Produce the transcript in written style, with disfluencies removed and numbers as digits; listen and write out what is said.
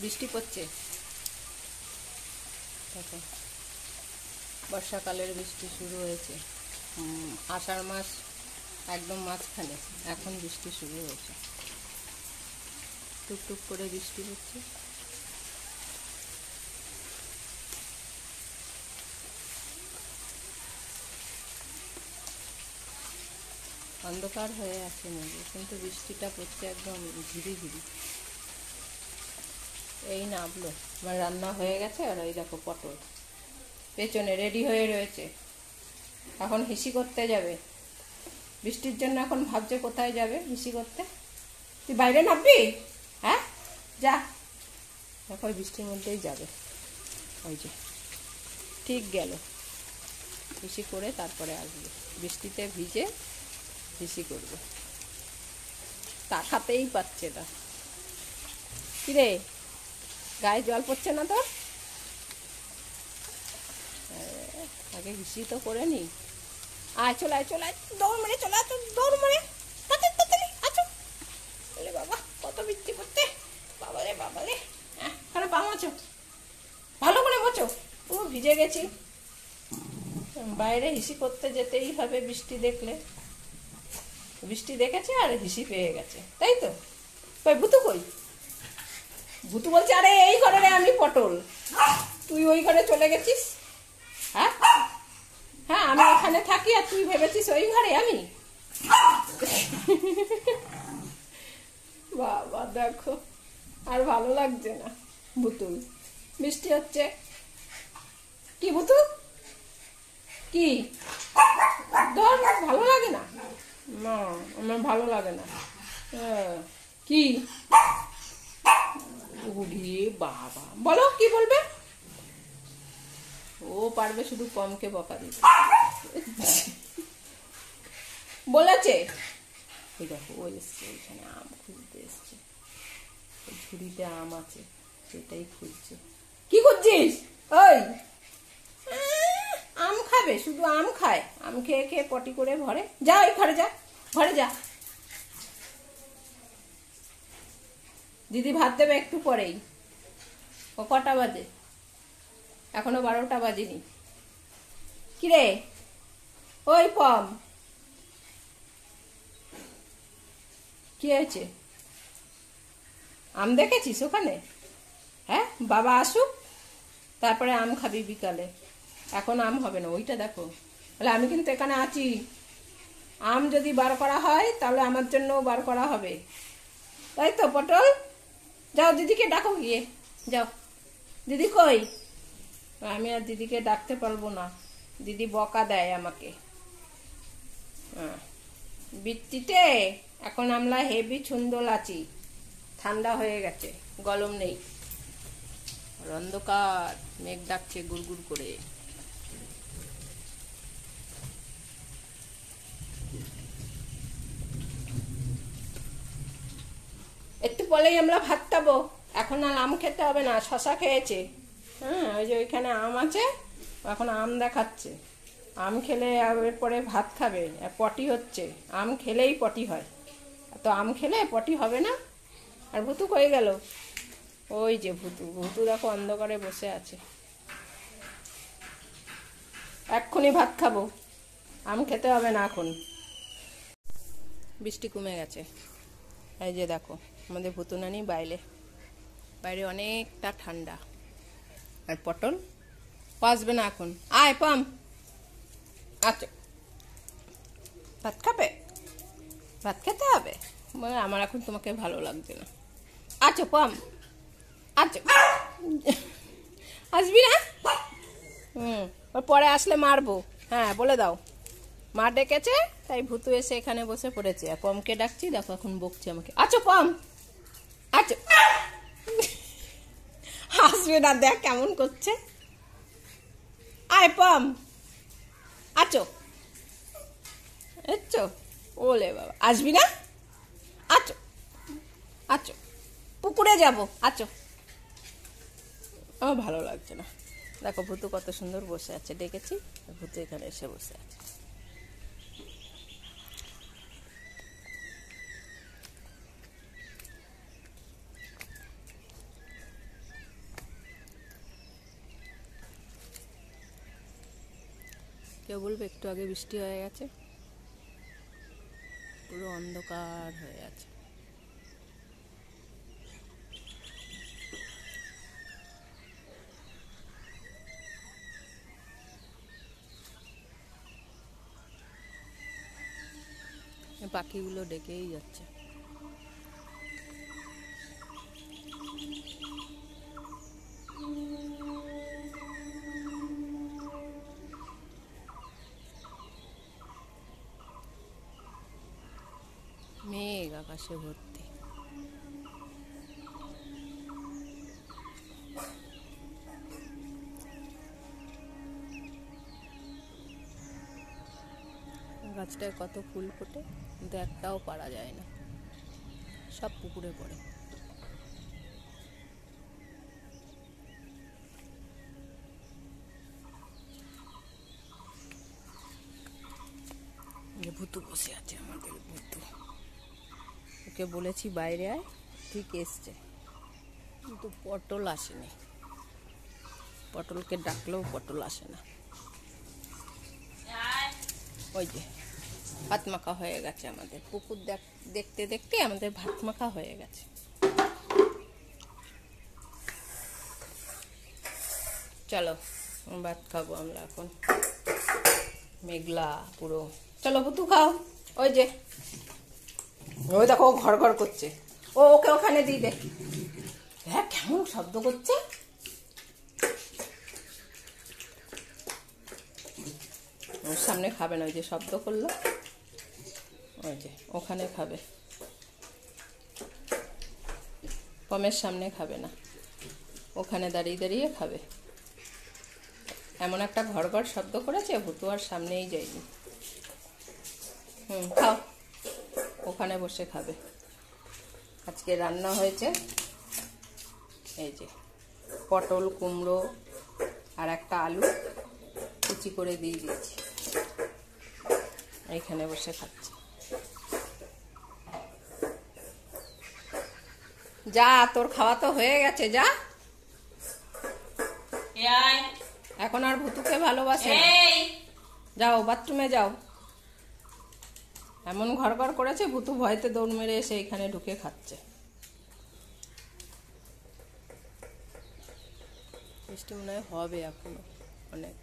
বৃষ্টি পড়ছে দেখো, বর্ষাকালের বৃষ্টি শুরু হয়েছে। আষাঢ় মাস একদম মাঝখানে, এখন বৃষ্টি শুরু হয়েছে। টুকটুক করে বৃষ্টি হচ্ছে। অন্ধকার হয়ে আছে মেঘে, কিন্তু বৃষ্টিটা পড়ছে একদম ঝিরি ঝিরি। এই নামলো, আমার রান্না হয়ে গেছে। আর এই দেখো পটল পেছনে রেডি হয়ে রয়েছে, এখন হিসি করতে যাবে। বৃষ্টির জন্য এখন ভাবছে কোথায় যাবে হিসি করতে। তুই বাইরে নামবি? হ্যাঁ যা, দেখো ওই বৃষ্টির মধ্যেই যাবে। ওই যে ঠিক গেল, হিসি করে তারপরে আসবে। বৃষ্টিতে ভিজে হিসি করবে, তাকাতেই পাচ্ছে না। কিরে, গায়ে জল পড়ছে না তোর? আগে হিসি তো করে নি। আয় চলে আয়, চলে আয়, দৌড় মেরে চলে আয়, দৌড় মেরে তাড়াতাড়ি আছো। বলে বাবা কত বৃষ্টি পড়তে, বাবা রে বাবা রে। এখানে পা মোছো, ভালো করে মোছো, পুরো ভিজে গেছি। বাইরে হিসি করতে যেতেই হবে বৃষ্টি দেখলে। বৃষ্টি দেখেছে আর হিসি পেয়ে গেছে, তাই তো? কই ভুতু কই? ভুতু বলছে আরে এই ঘরে রে আমি পটল, তুই ওই ঘরে চলে গেছিস। হ্যাঁ হ্যাঁ, আমি এখানে থাকি আর তুই ভেবেছিস ওই ঘরে আমি। বাবা দেখো, আর ভালো লাগছে না। ভুতুল বৃষ্টি হচ্ছে কি ভুতু? কি ধর, ভালো লাগে না? না আমার ভালো লাগে না। কি উড়িয়ে বাবা, বলো কি বলবে? ও পারবে শুধু কমকে বকা দিতে। বলেছে ওই দেখো, ও এসছে ওইখানে আম খুঁজতে এসছে। ঝুড়িতে আম আছে, সেটাই খুঁজছে। কি খুঁজছিস? ওই আম খাবে, শুধু আম খায়। আম খেয়ে খেয়ে পটি করে ভরে। যা ওই ঘরে যা, ঘরে যা। দিদি ভাত দেবে একটু পরেই। ও কটা বাজে? এখনো 12টা বাজেনি। কিরে ওই পম, কি হয়েছে? আম দেখেছিস ওখানে? হ্যাঁ, বাবা আসুক তারপরে আম খাবি বিকালে। এখন আম হবে না, ওইটা দেখো। তাহলে আমি কিন্তু এখানে আছি। আম যদি বার করা হয় তাহলে আমার জন্যও বার করা হবে, তাই তো পটল? যাও দিদিকে ডাকো গিয়ে, যাও। দিদি কই? আমি আর দিদিকে ডাকতে পারবো না, দিদি বকা দেয় আমাকে। হ্যাঁ, বৃষ্টিতে এখন আমরা হেভি ছন্দল আছি, ঠান্ডা হয়ে গেছে, গরম নেই। অন্ধকার, মেঘ ডাকছে গুড়গুড় করে। একটু পরেই আমরা ভাত খাবো। এখন আর আম খেতে হবে না, শশা খেয়েছে। হ্যাঁ, ওই যে ওইখানে আম আছে, এখন আম দেখাচ্ছে। আম খেলে এরপরে ভাত খাবে। পটি হচ্ছে, আম খেলেই পটি হয়। তো আম খেলে পটি হবে না। আর ভুতু কই গেল? ওই যে ভুতু, ভুতু দেখো অন্ধকারে বসে আছে। এক্ষুনি ভাত খাবো, আম খেতে হবে না এখন। বৃষ্টি কমে গেছে। এই যে দেখো আমাদের ভুতু নানি বাইরে, বাইরে অনেকটা ঠান্ডা। আর পটল আসবে না এখন। আয় পাম, আচ্ছা ভাত খাবে? ভাত খেতে হবে? বলে আমার এখন তোমাকে ভালো লাগবে না। আচ্ছা পাম, আচ্ছা আসবি না? ওর পরে আসলে মারবো। হ্যাঁ বলে দাও, মা ডেকেছে তাই ভুতু এসে এখানে বসে পড়েছে। আর পমকে ডাকছি, দেখো এখন বকছে আমাকে। আচ্ছা পম, আচ্ছা আসবে না, দেখ কেমন করছে। আয় পম, আছো এসছো? ওলে বাবা, আসবি না? আছো আছো, পুকুরে যাবো, আছো। আমার ভালো লাগছে না। দেখো ভুতু কত সুন্দর বসে আছে, ডেকেছি ভুতু এখানে এসে বসে আছে। এটা বলবো একটু আগে বৃষ্টি হয়ে গেছে, পুরো অন্ধকার হয়ে আছে। পাখিগুলো ডেকেই যাচ্ছে। মেঘ আকাশে ভর্তি। গাছটায় কত ফুল ফোটে, কিন্তু একটাও পারা যায় না, সব পুকুরে পড়ে। ভুতু বসে আছে, আমাদের ভুতু। ওকে বলেছি বাইরে আয়, ঠিক এসছে, কিন্তু পটল আসেনি। পটলকে ডাকলেও পটল আসে না। ওই যে ভাত মাখা হয়ে গেছে আমাদের, পুকুর দেখতে দেখতে আমাদের ভাত মাখা হয়ে গেছে। চলো ভাত খাবো আমরা এখন, মেঘলা পুরো। চলো ভুতু খাও। ওই যে ওই দেখো ঘর ঘর করছে, ওকে ওখানে দিয়ে দে। হ্যাঁ কেমন শব্দ করছে। ওর সামনে খাবে না, ওই যে শব্দ করলো, ওই যে ওখানে খাবে, পমের সামনে খাবে না, ওখানে দাঁড়িয়ে দাঁড়িয়ে খাবে। এমন একটা ঘর ঘর শব্দ করেছে, ভুতু আর সামনেই যায়নি। খাও, ওখানে বসে খাবে। আজকে রান্না হয়েছে এই যে পটল, কুমড়ো আর একটা আলু কুচি করে দিয়ে দিয়েছি, এইখানে বসে খাচ্ছে। যা, তোর খাওয়া তো হয়ে গেছে, যা। এখন আর ভুতুকে ভালোবাসে না। যাও বাথরুমে যাও। এমন ঘর ঘর করেছে, ভুতু ভয়তে দৌড় মেরে এসে এখানে ঢুকে খাচ্ছে। বৃষ্টি মনে হয় হবে এখনো অনেক।